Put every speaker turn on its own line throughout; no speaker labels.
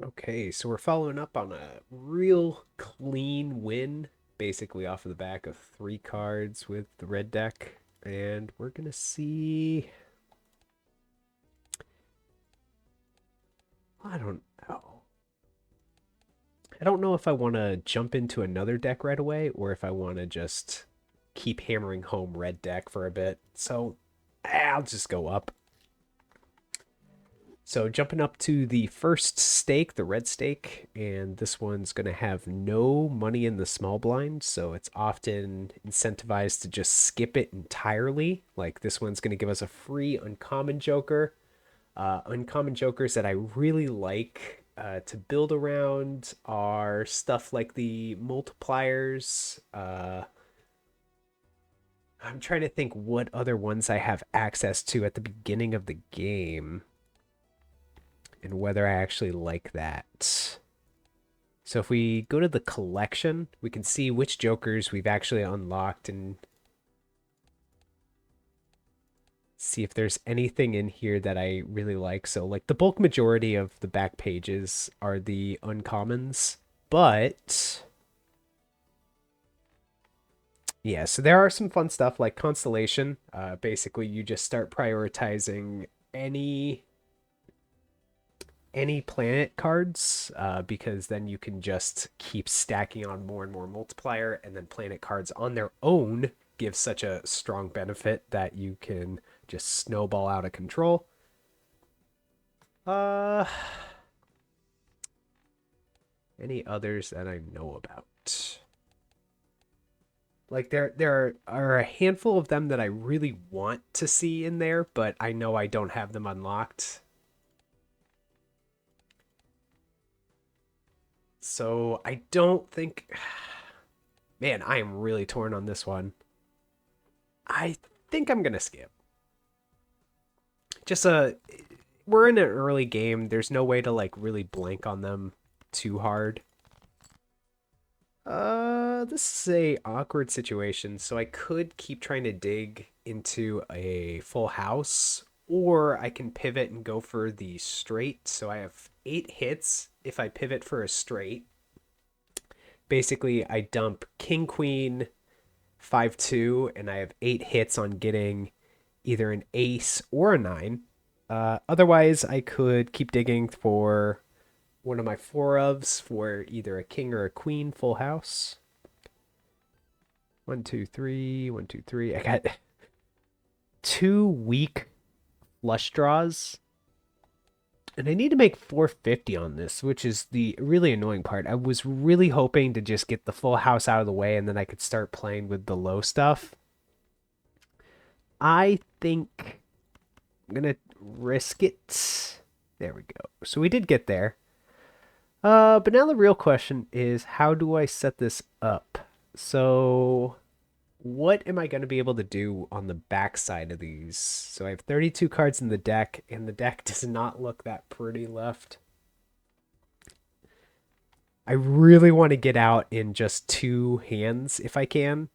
Okay, so we're following up on a real clean win, basically off of the back of 3 cards with the red deck. And we're going to see. I don't know. I don't know if I want to jump into another deck right away or if I want to just keep hammering home red deck for a bit. So I'll just go up. So jumping up to the first stake, the red stake, and this one's going to have no money in the small blind, so it's often incentivized to just skip it entirely. Like this one's going to give us a free uncommon joker. Uncommon jokers that I really like to build around are stuff like the multipliers. I'm trying to think what other ones I have access to at the beginning of the game and whether I actually like that. So if we go to the collection, we can see which jokers we've actually unlocked and see if there's anything in here that I really like. So like the bulk majority of the back pages are the uncommons, but yeah, so there are some fun stuff like Constellation. Basically you just start prioritizing any planet cards because then you can just keep stacking on more and more multiplier, and then planet cards on their own give such a strong benefit that you can just snowball out of control. uh any others that I know about? Like there are a handful of them that I really want to see in there, but I know I don't have them unlocked. So I don't think. Man, I am really torn on this one. I think I'm gonna skip. Just we're in an early game. There's no way to like really blank on them too hard. This is a awkward situation. So I could keep trying to dig into a full house, or I can pivot and go for the straight. So I have 8 hits if I pivot for a straight. Basically, I dump king queen 5-2, and I have 8 hits on getting either an ace or a nine. Otherwise, I could keep digging for one of my four ofs for either a king or a queen full house. 1, 2, 3, 1, 2, 3. I got 2 weak flush draws, and I need to make 450 on this, which is the really annoying part. I was really hoping to just get the full house out of the way and then I could start playing with the low stuff. I think I'm gonna risk it. There we go. So we did get there. But now the real question is, how do I set this up? So what am I going to be able to do on the back side of these? So I have 32 cards in the deck, and the deck does not look that pretty left. I really want to get out in just 2 hands if I can,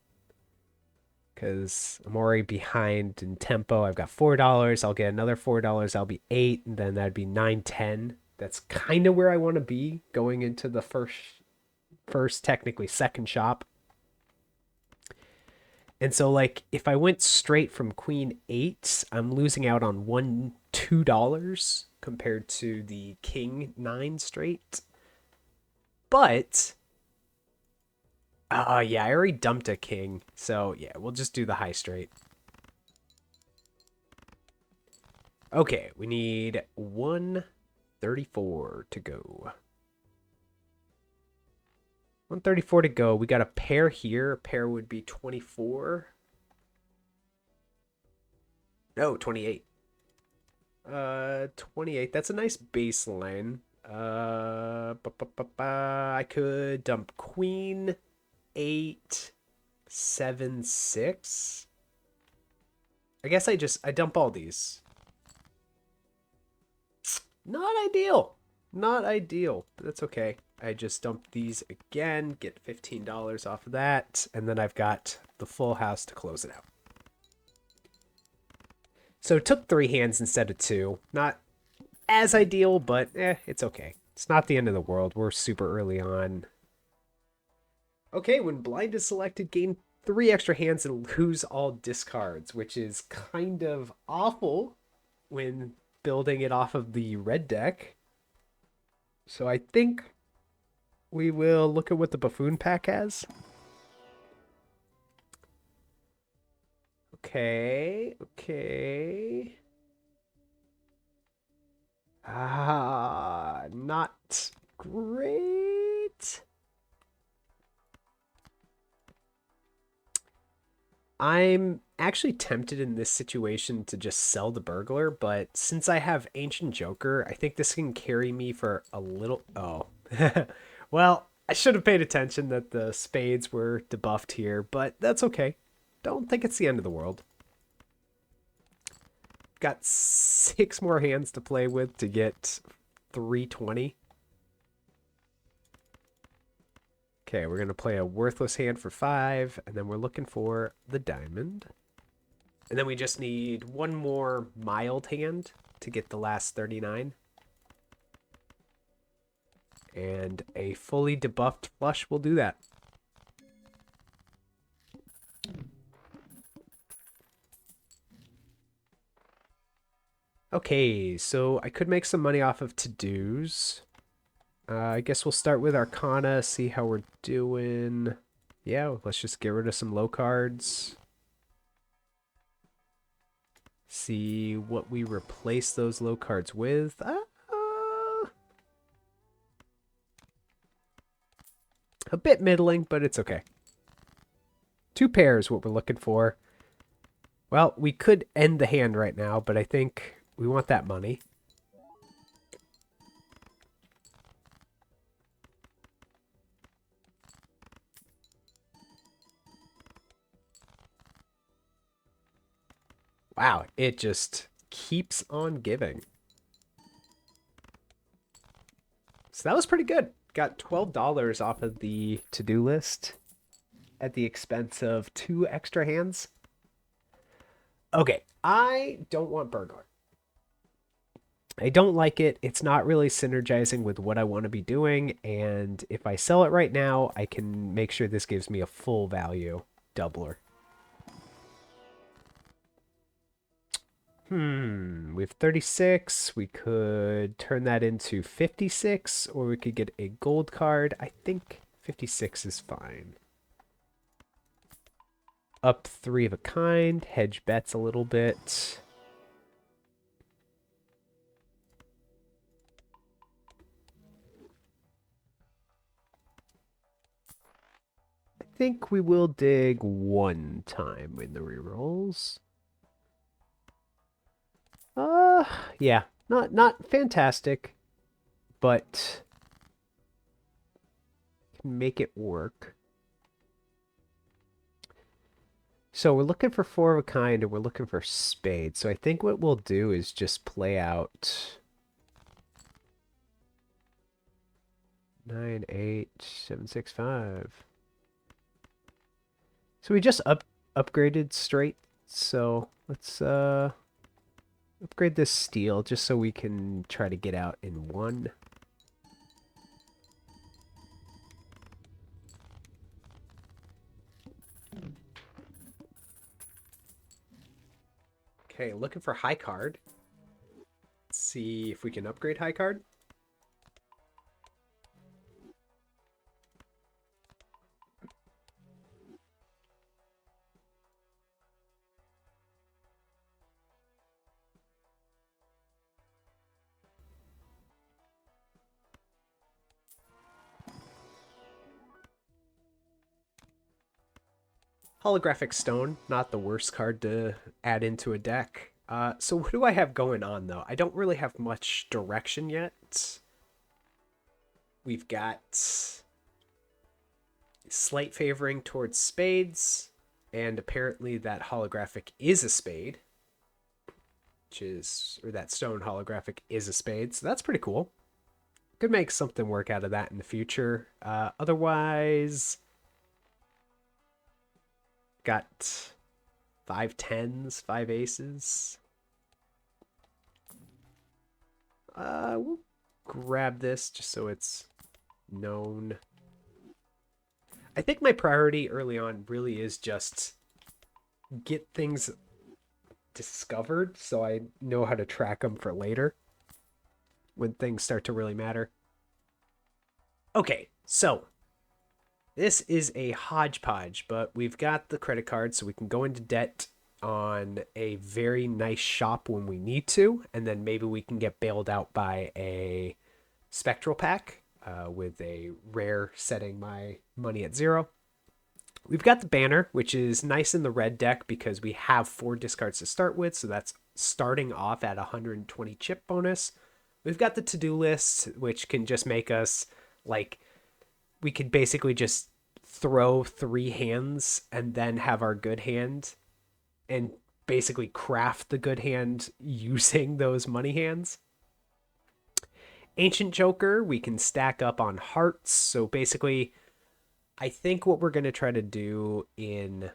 because I'm already behind in tempo. I've got $4. I'll get another $4. I'll be 8, and then that'd be 9, 10. That's kind of where I want to be going into the first technically second shop. And so like if I went straight from queen 8, I'm losing out on $2 compared to the king 9 straight. But yeah, I already dumped a king. So yeah, we'll just do the high straight. Okay, we need 134 to go. 134 to go. We got a pair here. A pair would be 24. No, 28. 28. That's a nice baseline. I could dump queen 8, 7, 6. I guess I dump all these. Not ideal. Not ideal. But that's okay. I just dump these again, get $15 off of that, and then I've got the full house to close it out. So it took 3 hands instead of 2. Not as ideal, but it's okay. It's not the end of the world. We're super early on. Okay, when blind is selected, gain 3 extra hands and lose all discards, which is kind of awful when building it off of the red deck. So I think we will look at what the Buffoon pack has. Okay. Not great. I'm actually tempted in this situation to just sell the burglar, but since I have Ancient Joker, I think this can carry me for a little. Oh. Well, I should have paid attention that the spades were debuffed here, but that's okay. Don't think it's the end of the world. Got 6 more hands to play with to get 320. Okay, we're going to play a worthless hand for 5, and then we're looking for the diamond. And then we just need one more mild hand to get the last 39. And a fully debuffed flush will do that. Okay, so I could make some money off of to-dos. I guess we'll start with Arcana, see how we're doing. Yeah, let's just get rid of some low cards. See what we replace those low cards with. A bit middling, but it's okay. 2 pairs, what we're looking for. Well, we could end the hand right now, but I think we want that money. Wow, it just keeps on giving. So that was pretty good. Got $12 off of the to-do list at the expense of 2 extra hands. Okay, I don't want burglar. I don't like it. It's not really synergizing with what I want to be doing, and if I sell it right now, I can make sure this gives me a full value doubler. We have 36. We could turn that into 56, or we could get a gold card. I think 56 is fine. Up 3 of a kind. Hedge bets a little bit. I think we will dig 1 time in the rerolls. Yeah, not fantastic, but can make it work. So we're looking for 4 of a kind, and we're looking for spades. So I think what we'll do is just play out 9, 8, 7, 6, 5. So we just upgraded straight. So let's upgrade this steel just so we can try to get out in 1. Okay, looking for high card. Let's see if we can upgrade high card. Holographic Stone, not the worst card to add into a deck. So what do I have going on, though? I don't really have much direction yet. We've got slight favoring towards spades, and apparently that holographic is a spade, or that stone holographic is a spade, so that's pretty cool. Could make something work out of that in the future. Otherwise, got 5 10s, 5 aces. grab this just so it's known. I think my priority early on really is just get things discovered so I know how to track them for later when things start to really matter. Okay, so this is a hodgepodge, but we've got the credit card so we can go into debt on a very nice shop when we need to, and then maybe we can get bailed out by a spectral pack with a rare setting my money at 0. We've got the banner, which is nice in the red deck because we have 4 discards to start with, so that's starting off at 120 chip bonus. We've got the to-do list, which can just make us, like, we could basically just throw 3 hands and then have our good hand and basically craft the good hand using those money hands. Ancient Joker, we can stack up on hearts, so basically I think what we're going to try to do in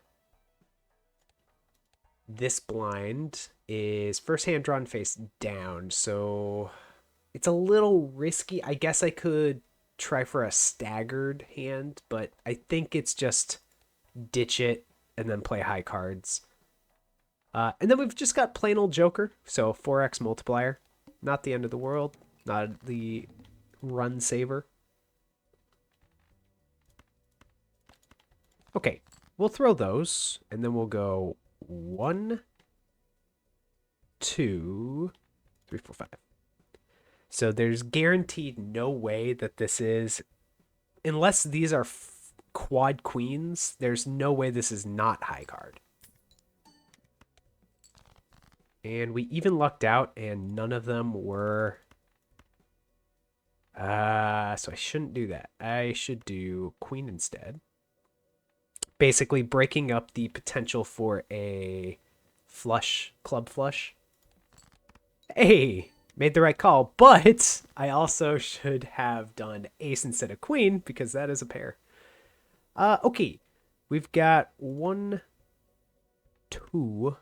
this blind is first hand drawn face down. So it's a little risky. I guess I could try for a staggered hand, but I think it's just ditch it and then play high cards. And then we've just got plain old Joker. So 4x multiplier. Not the end of the world. Not the run saver. Okay, we'll throw those, and then we'll go 1, 2, 3, 4, 5. So there's guaranteed no way that this is, unless these are quad queens, there's no way this is not high card. And we even lucked out, and none of them were... so I shouldn't do that. I should do queen instead. Basically breaking up the potential for a flush, club flush. Hey, made the right call, but I also should have done ace instead of queen because that is a pair. Okay, we've got 1, 2,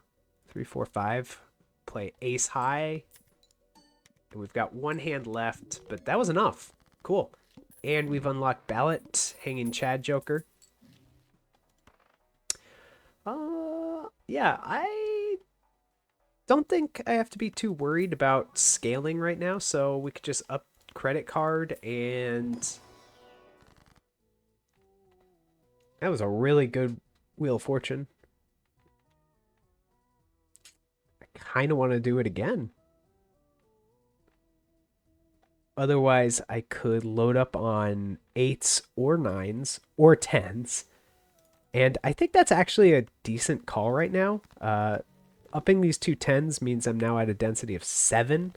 3, 4, 5. Play ace high. And we've got 1 hand left, but that was enough. Cool. And we've unlocked Ballot, hanging Chad Joker. Yeah, I don't think I have to be too worried about scaling right now, so we could just up credit card, and that was a really good Wheel of Fortune. I kind of want to do it again. Otherwise, I could load up on 8s or 9s or 10s. And I think that's actually a decent call right now. Upping these 2 10s means I'm now at a density of 7.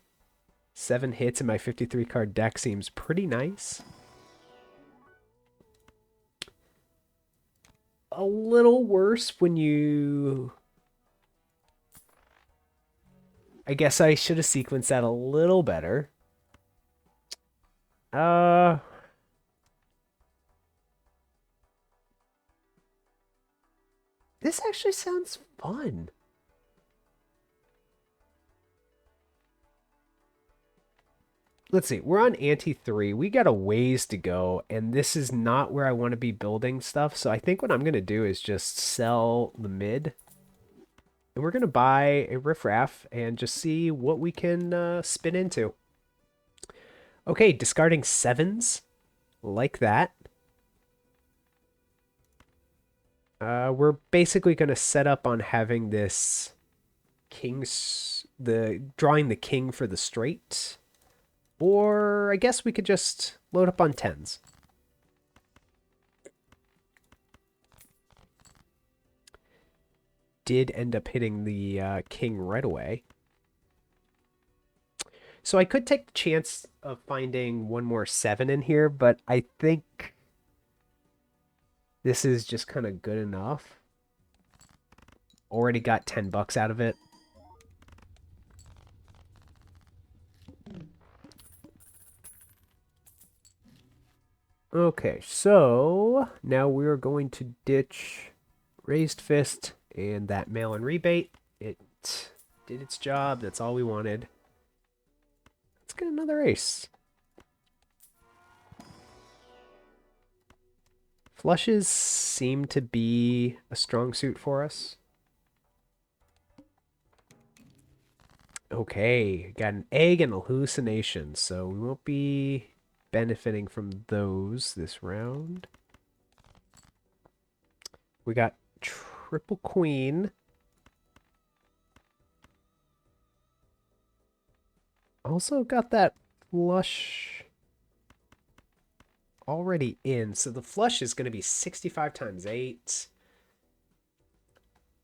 7 hits in my 53 card deck seems pretty nice. A little worse when you... I guess I should have sequenced that a little better. This actually sounds fun. Let's see. We're on ante 3. We got a ways to go, and this is not where I want to be building stuff. So I think what I'm going to do is just sell the mid. And we're going to buy a riffraff and just see what we can spin into. Okay, discarding 7s. Like that. We're basically going to set up on having this drawing the king for the straight. Or I guess we could just load up on 10s. Did end up hitting the king right away. So I could take the chance of finding one more 7 in here, but I think this is just kind of good enough. Already got $10 out of it. Okay, so now we're going to ditch Raised Fist and that mail-in rebate. It did its job. That's all we wanted. Let's get another ace. Flushes seem to be a strong suit for us. Okay, got an egg and a hallucination, so we won't be benefiting from those this round. We got triple queen. Also got that flush already in. So the flush is going to be 65 times 8.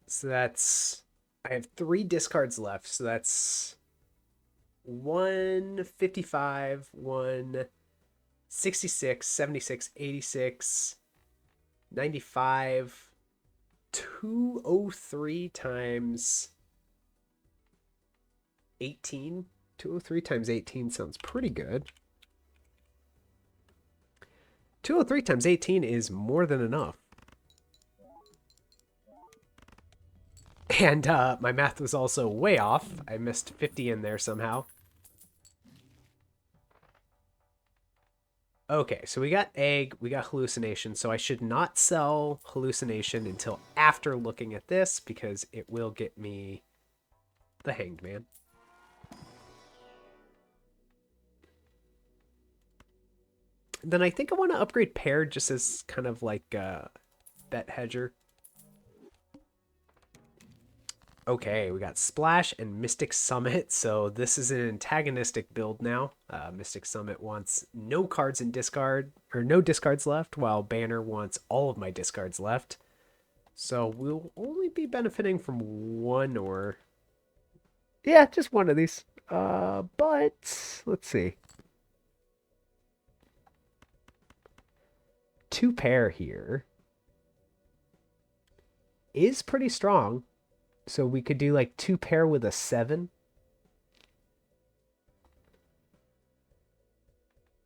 So that's... I have 3 discards left. So that's 155, 166, 76, 86, 95, 203 times 18. 203 times 18 sounds pretty good. 203 times 18 is more than enough. And my math was also way off. I missed 50 in there somehow. Okay, so we got egg, we got hallucination, so I should not sell hallucination until after looking at this because it will get me the Hanged Man. Then I think I want to upgrade pair just as kind of like a bet hedger. Okay, we got Splash and Mystic Summit, so this is an antagonistic build now. Mystic Summit wants no cards in discard, or no discards left, while Banner wants all of my discards left. So we'll only be benefiting from one or... Yeah, just one of these. But, let's see. 2 pair here is pretty strong. So we could do like 2 pair with a 7.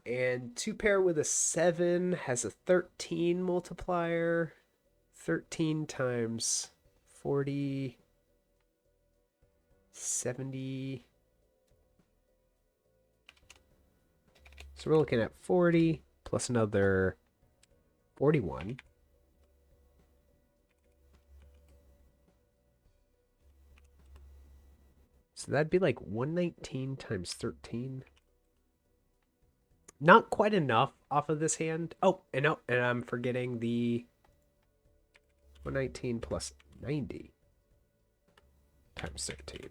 And 2 pair with a 7 has a 13 multiplier. 13 times 40, 70. So we're looking at 40 plus another 41. So that'd be like 119 times 13. Not quite enough off of this hand. Oh, and I'm forgetting the 119 plus 90 times 13.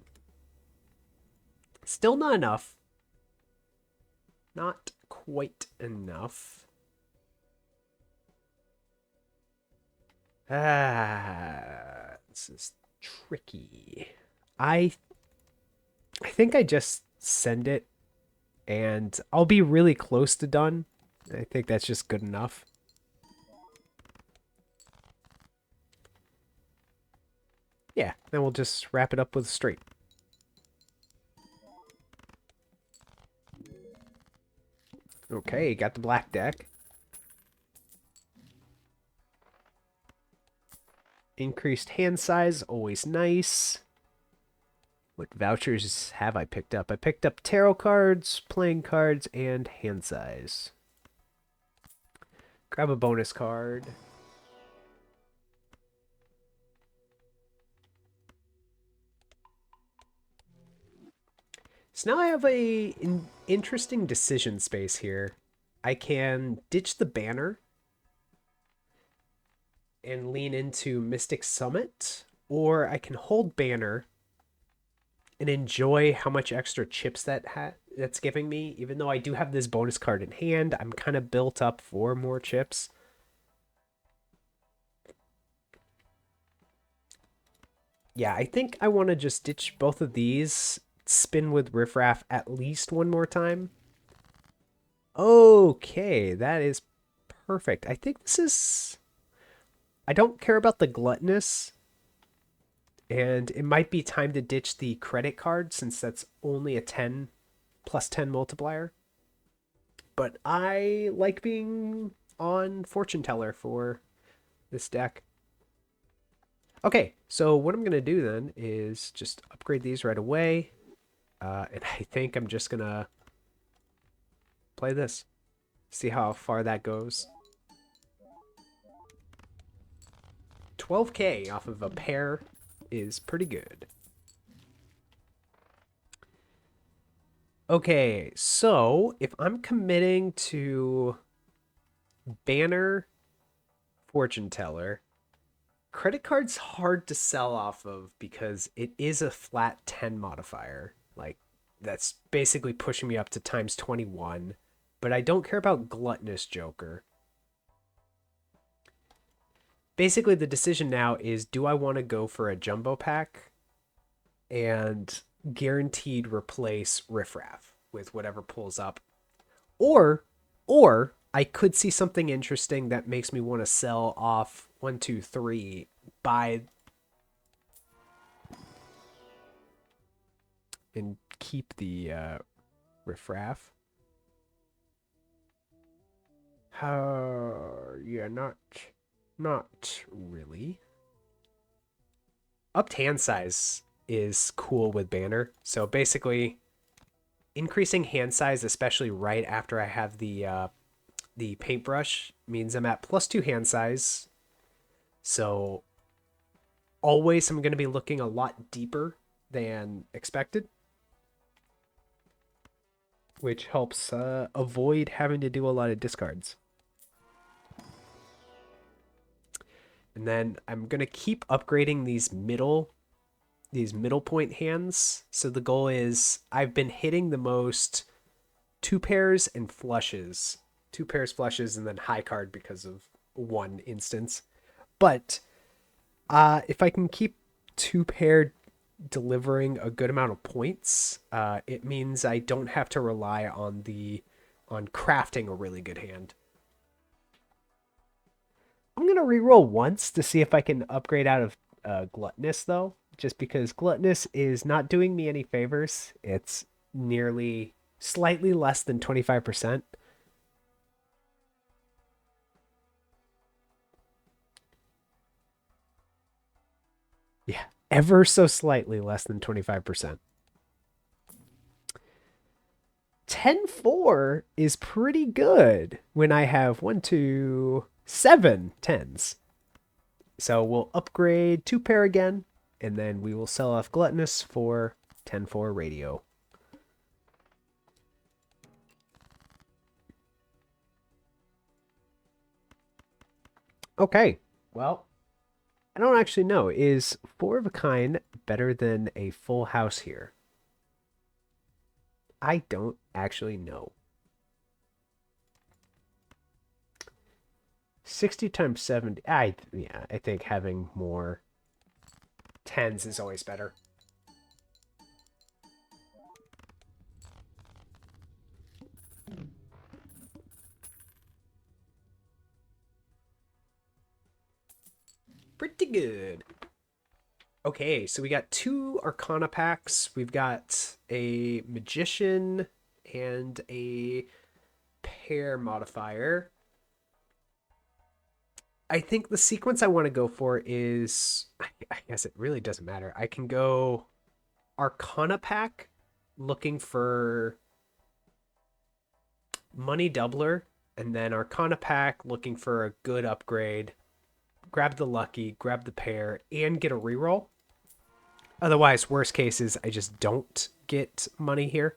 Still not enough. Not quite enough. This is tricky. I think I just send it and I'll be really close to done. I think that's just good enough. Yeah, then we'll just wrap it up with straight. Okay, got the black deck. Increased hand size, always nice. What vouchers have I picked up? I picked up tarot cards, playing cards, and hand size. Grab a bonus card. So now I have an interesting decision space here. I can ditch the banner and lean into Mystic Summit, or I can hold banner and enjoy how much extra chips that's giving me. Even though I do have this bonus card in hand, I'm kind of built up for more chips. Yeah, I think I want to just ditch both of these, spin with Riffraff at least one more time. Okay, that is perfect. I think this is... I don't care about the gluttonous, and it might be time to ditch the credit card since that's only a 10 plus 10 multiplier. But I like being on Fortune Teller for this deck. Okay, so what I'm going to do then is just upgrade these right away. And I think I'm just going to play this. See how far that goes. 12K off of a pair is pretty good. Okay, so if I'm committing to banner fortune teller, credit card's hard to sell off of because it is a flat 10 modifier. Like, that's basically pushing me up to times 21. But I don't care about gluttonous joker. Basically, the decision now is, do I want to go for a jumbo pack and guaranteed replace riffraff with whatever pulls up, or I could see something interesting that makes me want to sell off 1, 2, 3, buy and keep the riffraff. Yeah, not really. Upped hand size is cool with banner. So basically, increasing hand size, especially right after I have the paintbrush, means I'm at +2 hand size. So always I'm going to be looking a lot deeper than expected, which helps avoid having to do a lot of discards. And then I'm going to keep upgrading these middle point hands. So the goal is, I've been hitting the most 2 pairs and flushes. 2 pairs, flushes, and then high card because of one instance. But if I can keep 2 pair delivering a good amount of points, it means I don't have to rely on crafting a really good hand. I'm going to reroll once to see if I can upgrade out of Gluttonous, though, just because Gluttonous is not doing me any favors. It's nearly slightly less than 25%. Yeah, ever so slightly less than 25%. 10-4 is pretty good when I have 1, 2, 7 tens. So we'll upgrade 2 pair again, and then we will sell off Gluttonous for 10-4 radio. Okay, well, I don't actually know. Is 4 of a kind better than a full house here? I don't actually know. 60 times 70. I think having more tens is always better. Pretty good. Okay, so we got 2 Arcana packs. We've got a Magician and a Pair modifier. I think the sequence I want to go for is, I guess it really doesn't matter. I can go Arcana pack, looking for money doubler, and then Arcana pack, looking for a good upgrade. Grab the lucky, grab the pair, and get a reroll. Otherwise, worst case is I just don't get money here.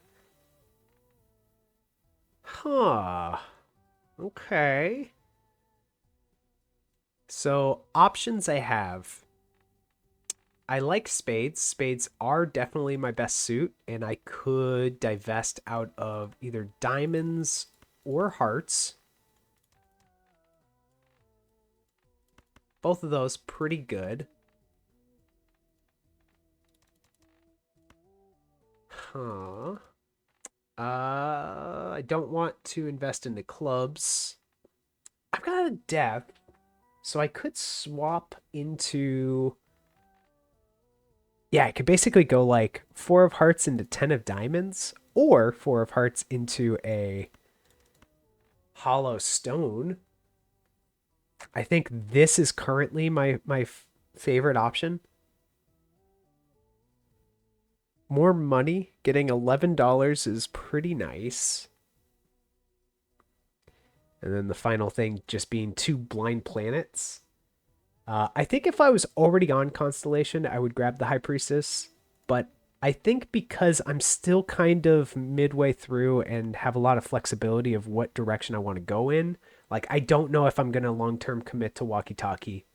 Huh. Okay. So, options I have. I like spades. Spades are definitely my best suit, and I could divest out of either diamonds or hearts. Both of those pretty good. Huh. I don't want to invest in the clubs. I've got a death, so I could swap into... Yeah, I could basically go like 4 of hearts into 10 of diamonds, or 4 of hearts into a hollow stone. I think this is currently my favorite option. More money, getting $11 is pretty nice. And then the final thing just being 2 blind planets. I think if I was already on Constellation, I would grab the High Priestess, but I think because I'm still kind of midway through and have a lot of flexibility of what direction I want to go in, like I don't know if I'm going to long term commit to Walkie Talkie.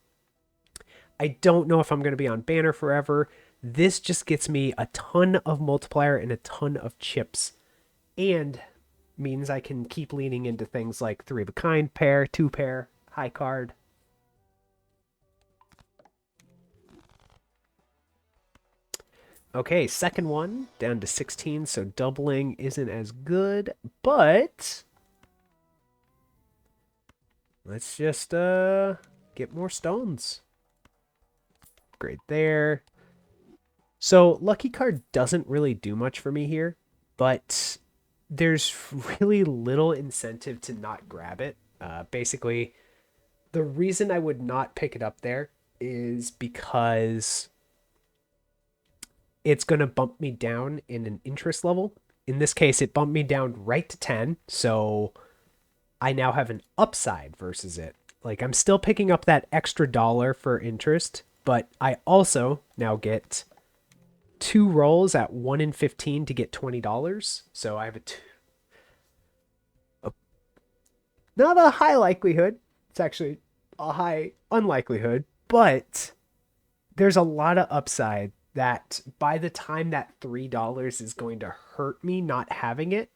I don't know if I'm going to be on Banner forever. This just gets me a ton of multiplier and a ton of chips, and means I can keep leaning into things like three of a kind pair, two pair, high card. Okay, second one down to 16, so doubling isn't as good, but let's just get more stones. Great there. So lucky card doesn't really do much for me here, but there's really little incentive to not grab it. Basically, the reason I would not pick it up there is because it's going to bump me down in an interest level. In this case, it bumped me down right to 10. So I now have an upside versus it. Like I'm still picking up that extra dollar for interest, but I also now get two rolls at 1 in 15 to get $20. So I have not a high likelihood. It's actually a high unlikelihood, but there's a lot of upside that by the time that $3 is going to hurt me not having it,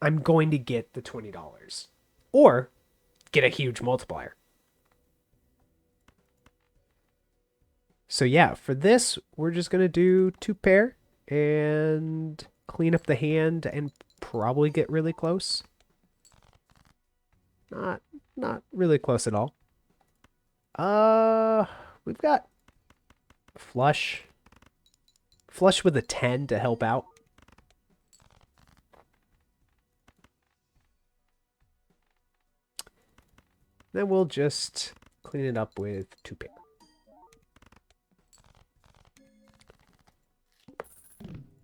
I'm going to get the $20 or get a huge multiplier. So yeah, for this, we're just going to do two pair and clean up the hand and probably get really close. Not really close at all. We've got flush. Flush with a 10 to help out. Then we'll just clean it up with two pair.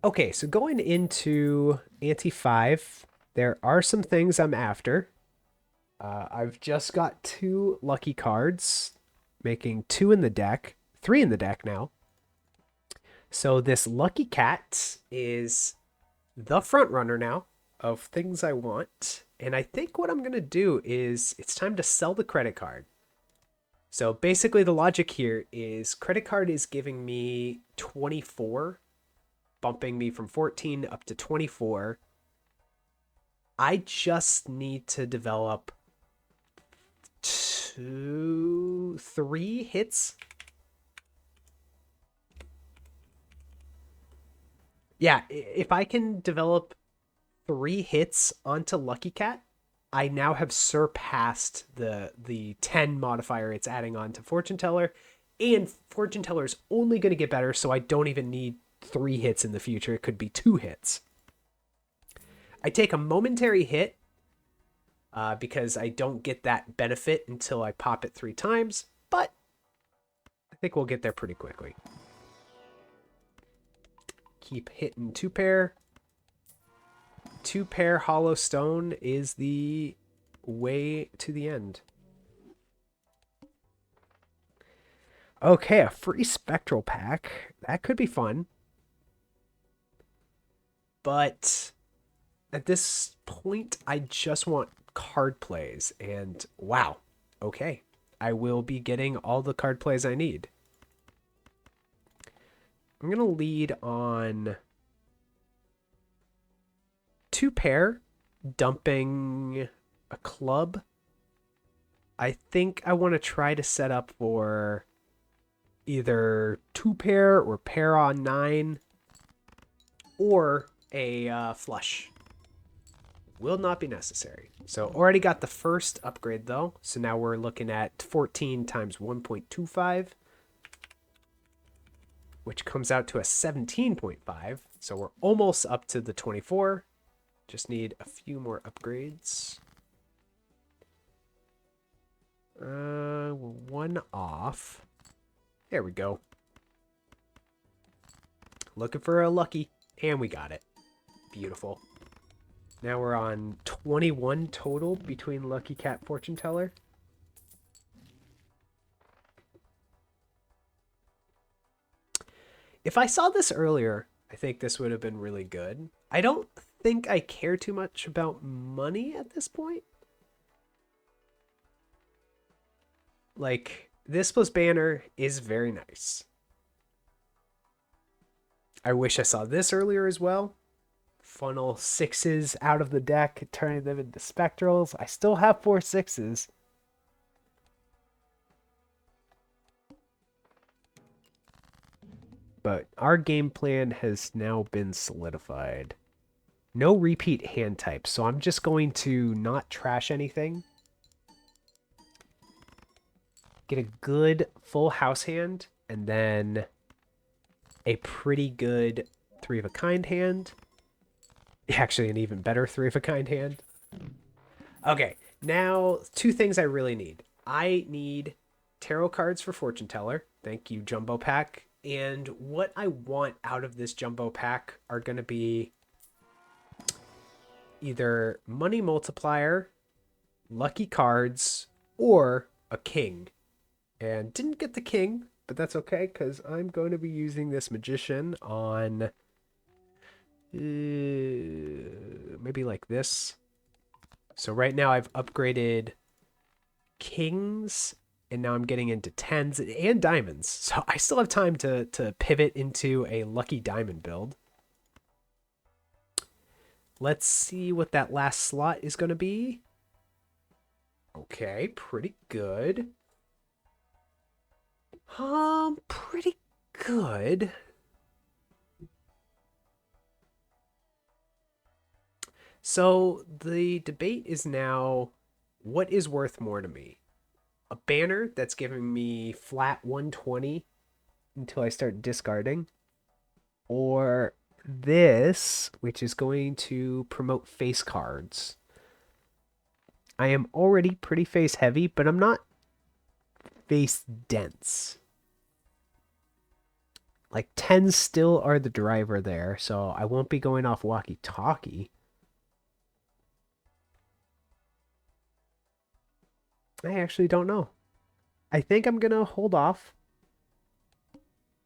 Okay, so going into ante 5, there are some things I'm after. I've just got two lucky cards, making two in the deck, three in the deck now. So this lucky cat is the front runner now of things I want. And I think what I'm going to do is it's time to sell the credit card. So basically the logic here is credit card is giving me 24, bumping me from 14 up to 24. I just need to develop 3 hits. Yeah, if I can develop 3 hits onto Lucky Cat, I now have surpassed the 10 modifier it's adding on to Fortune Teller, and Fortune Teller is only going to get better, so I don't even need 3 hits in the future. It could be 2 hits. I take a momentary hit because I don't get that benefit until I pop it 3 times, but I think we'll get there pretty quickly. Keep hitting 2 pair. 2 pair hollow stone is the way to the end. Okay, a free spectral pack. That could be fun. But at this point, I just want card plays. And wow, okay. I will be getting all the card plays I need. I'm going to lead on 2 pair, dumping a club. I think I want to try to set up for either 2 pair or pair on 9 or a flush. Will not be necessary. So already got the first upgrade though. So now we're looking at 14 times 1.25, which comes out to a 17.5. So we're almost up to the 24. Just need a few more upgrades. We're 1 off. There we go. Looking for a lucky, and we got it. Beautiful. Now we're on 21 total between Lucky Cat Fortune Teller. If I saw this earlier, I think this would have been really good. I don't think I care too much about money at this point. Like, this plus banner is very nice. I wish I saw this earlier as well. Funnel sixes out of the deck, turning them into spectrals. I still have 4 sixes. But our game plan has now been solidified. No repeat hand types, so I'm just going to not trash anything. Get a good full house hand, and then a pretty good 3 of a kind hand. Actually, an even better 3 of a kind hand. Okay, now 2 things I really need. I need tarot cards for Fortune Teller. Thank you, Jumbo Pack. And what I want out of this Jumbo Pack are going to be either Money Multiplier, Lucky Cards, or a King. And didn't get the King, but that's okay, because I'm going to be using this Magician on maybe like this. So right now I've upgraded Kings, and now I'm getting into 10s and diamonds. So I still have time to pivot into a lucky diamond build. Let's see what that last slot is going to be. Okay, pretty good. Pretty good. So the debate is now, what is worth more to me? A banner that's giving me flat 120 until I start discarding, or this, which is going to promote face cards. I am already pretty face heavy, but I'm not face dense. Like 10s still are the driver there, so I won't be going off walkie-talkie. I actually don't know. I think I'm going to hold off.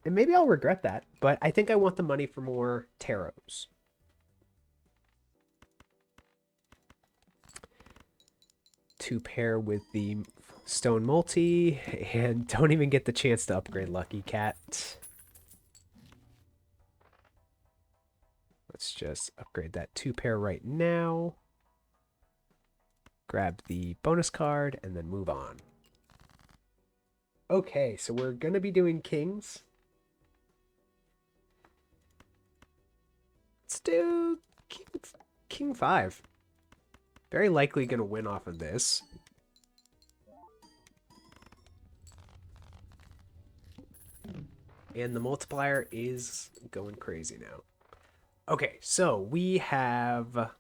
And maybe I'll regret that, but I think I want the money for more tarots. To pair with the stone multi, and don't even get the chance to upgrade Lucky Cat. Let's just upgrade that 2 pair right now. Grab the bonus card and then move on. Okay, so we're going to be doing kings. Let's do King 5. Very likely going to win off of this. And the multiplier is going crazy now. Okay, so we have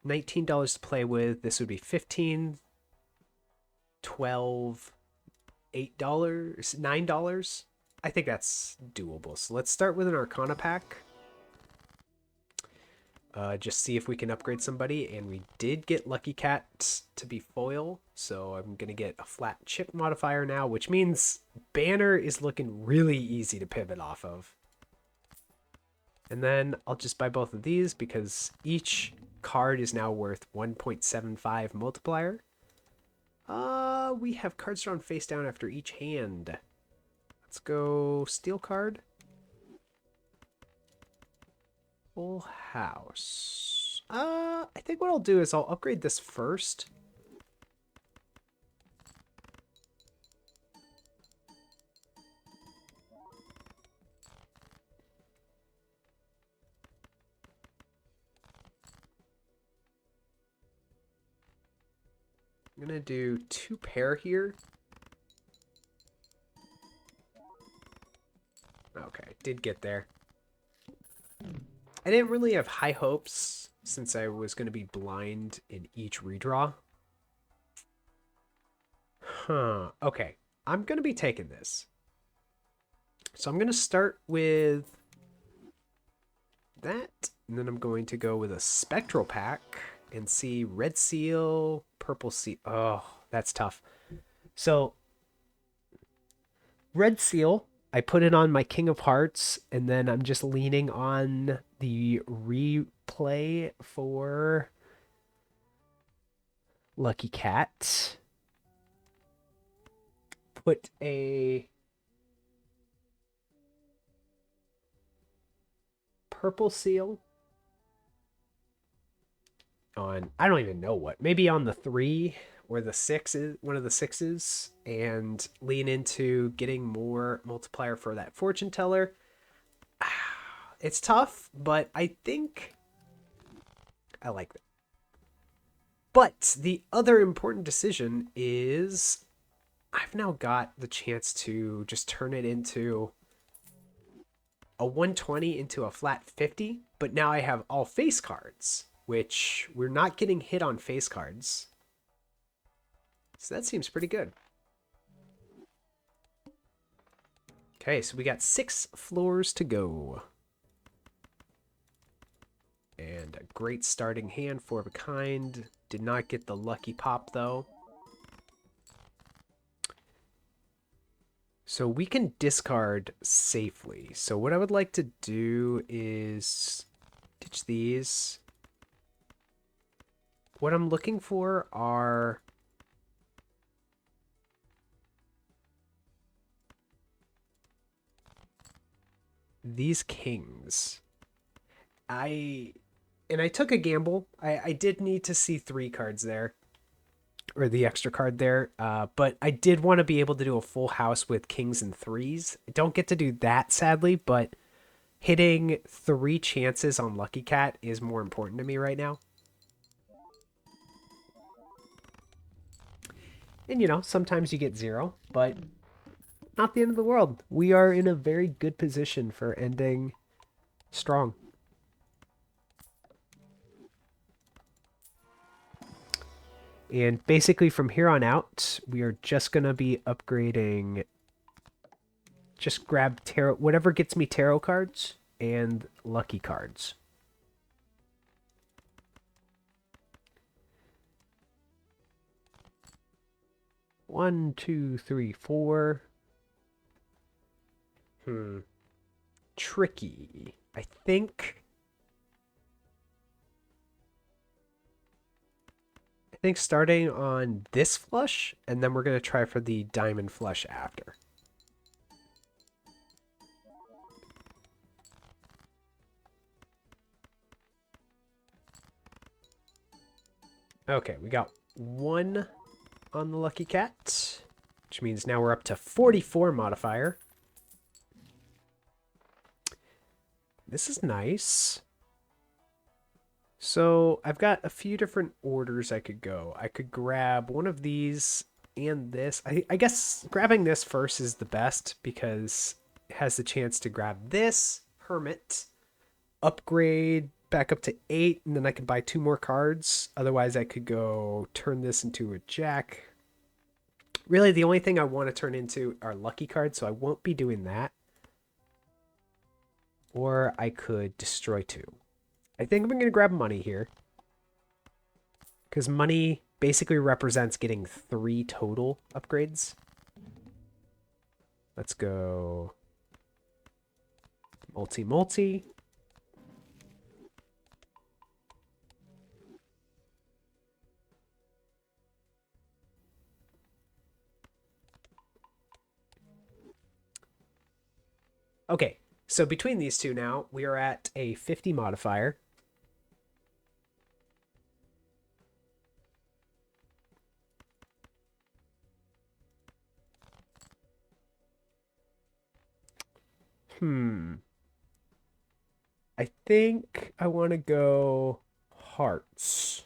$19 to play with. This would be $15, $12, $8, $9. I think that's doable. So let's start with an Arcana pack. Just see if we can upgrade somebody. And we did get Lucky Cat to be foil. So I'm going to get a flat chip modifier now, which means Banner is looking really easy to pivot off of. And then I'll just buy both of these because each card is now worth 1.75 multiplier. We have cards drawn face down after each hand. Let's go steel card. Full house. I think what I'll do is I'll upgrade this first. I'm gonna do 2 pair here. Okay, did get there. I didn't really have high hopes since I was going to be blind in each redraw. Okay, I'm going to be taking this. So I'm going to start with that, and then I'm going to go with a spectral pack and see red seal, purple seal. Oh, that's tough. So red seal I put it on my King of Hearts, and then I'm just leaning on the replay for Lucky Cat. Put a purple seal on, I don't even know what, maybe on the 3 or the 6 is one of the 6s, and lean into getting more multiplier for that fortune teller. It's tough, but I think I like that. But the other important decision is I've now got the chance to just turn it into a 120 into a flat 50, but now I have all face cards, which we're not getting hit on face cards. So that seems pretty good. Okay, so we got 6 floors to go. And a great starting hand, 4 of a kind. Did not get the lucky pop, though. So we can discard safely. So what I would like to do is ditch these. What I'm looking for are these kings. I took a gamble. I did need to see 3 cards there, or the extra card there. But I did want to be able to do a full house with kings and 3s. I don't get to do that, sadly, but hitting 3 chances on Lucky Cat is more important to me right now. And you know, sometimes you get 0, but not the end of the world. We are in a very good position for ending strong. And basically from here on out, we are just going to be upgrading. Just grab tarot, whatever gets me tarot cards and lucky cards. One, two, three, four. Tricky. I think starting on this flush, and then we're going to try for the diamond flush after. Okay, we got 1 on the Lucky Cat, which means now we're up to 44 modifier. This is nice. So I've got a few different orders I could go. I could grab one of these and this. I guess grabbing this first is the best because it has the chance to grab this Hermit, upgrade back up to 8, and then I could buy 2 more cards. Otherwise, I could go turn this into a Jack. Really, the only thing I want to turn into are lucky cards, so I won't be doing that. Or I could destroy 2. I think I'm going to grab money here. Because money basically represents getting 3 total upgrades. Let's go multi-multi. Okay, so between these two now, we are at a 50 modifier. I think I want to go hearts.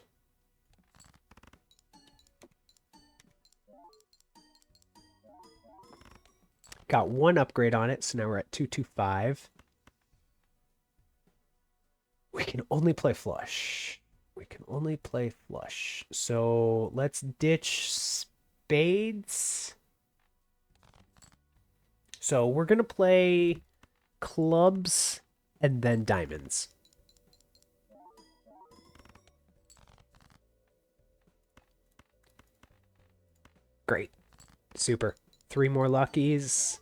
Got 1 upgrade on it, so now we're at 225. We can only play flush. We can only play flush. So let's ditch spades. So we're going to play clubs and then diamonds. Great. Super. 3 more luckies.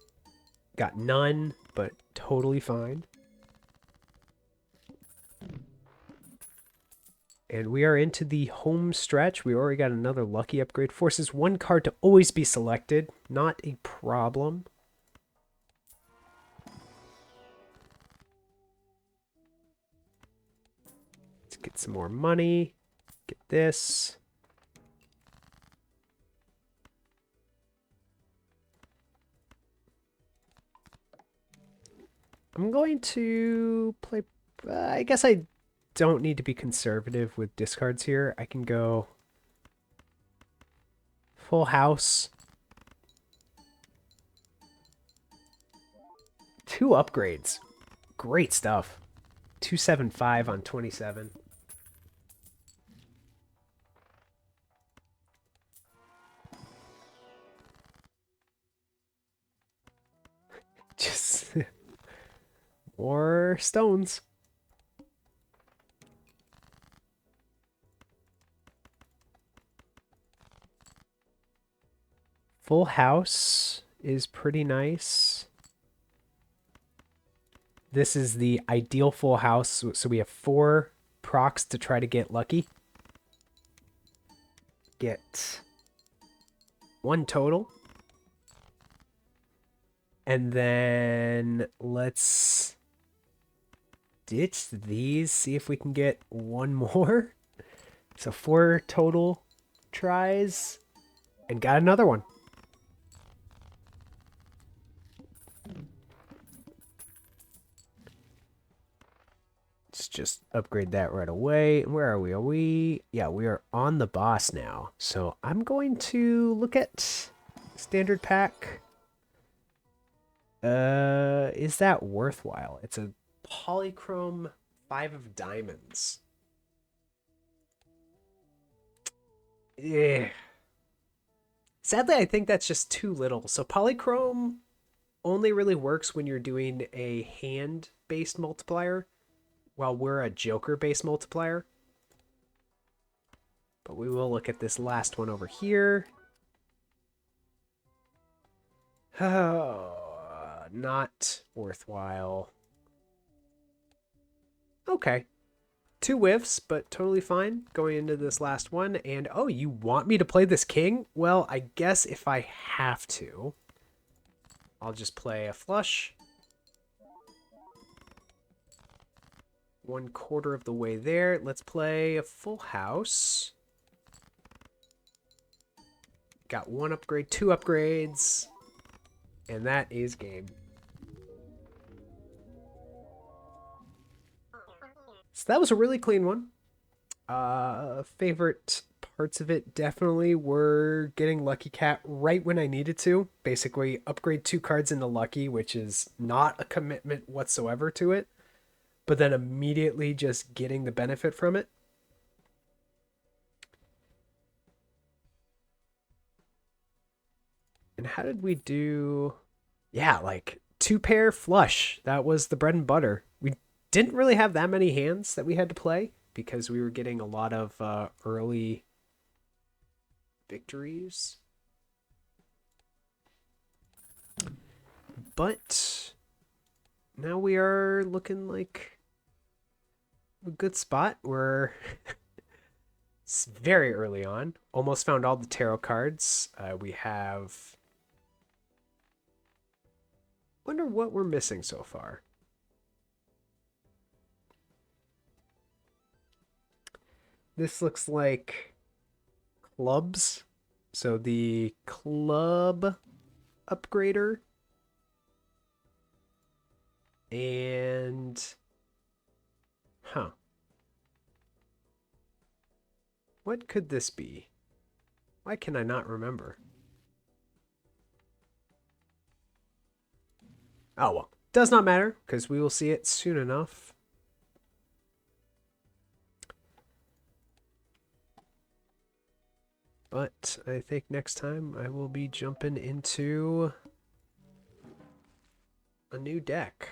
Got none, but totally fine. And we are into the home stretch. We already got another lucky upgrade. Forces one card to always be selected. Not a problem. Let's get some more money. Get this. I'm going to play... I guess I don't need to be conservative with discards here. I can go full house. 2 upgrades. Great stuff. 275 on 27. Just more stones. Full house is pretty nice. This is the ideal full house. So we have 4 procs to try to get lucky. Get 1 total. And then let's ditch these, see if we can get 1 more. So 4 total tries, and got another one. Let's just upgrade that right away. Where are we? Are we? Yeah, we are on the boss now. So I'm going to look at standard pack. Is that worthwhile? It's a polychrome 5 of diamonds. Yeah. Sadly, I think that's just too little. So polychrome only really works when you're doing a hand-based multiplier, while we're a joker-based multiplier. But we will look at this last one over here. Oh, not worthwhile. Okay. 2 whiffs, but totally fine going into this last one. And, oh, you want me to play this king? Well, I guess if I have to, I'll just play a flush. 1/4 of the way there. Let's play a full house. Got 1 upgrade, 2 upgrades, and that is game. So that was a really clean one. Favorite parts of it definitely were getting Lucky Cat right when I needed to. Basically, upgrade 2 cards into Lucky, which is not a commitment whatsoever to it, but then immediately just getting the benefit from it. And how did we do? Yeah, like 2 pair flush. That was the bread and butter. We didn't really have that many hands that we had to play because we were getting a lot of early victories. But now we are looking like a good spot. We're very early on. Almost found all the tarot cards. We have... Wonder what we're missing so far. This looks like clubs. So the club upgrader. And... Huh. What could this be? Why can I not remember? Oh well, does not matter, because we will see it soon enough. But I think next time I will be jumping into a new deck.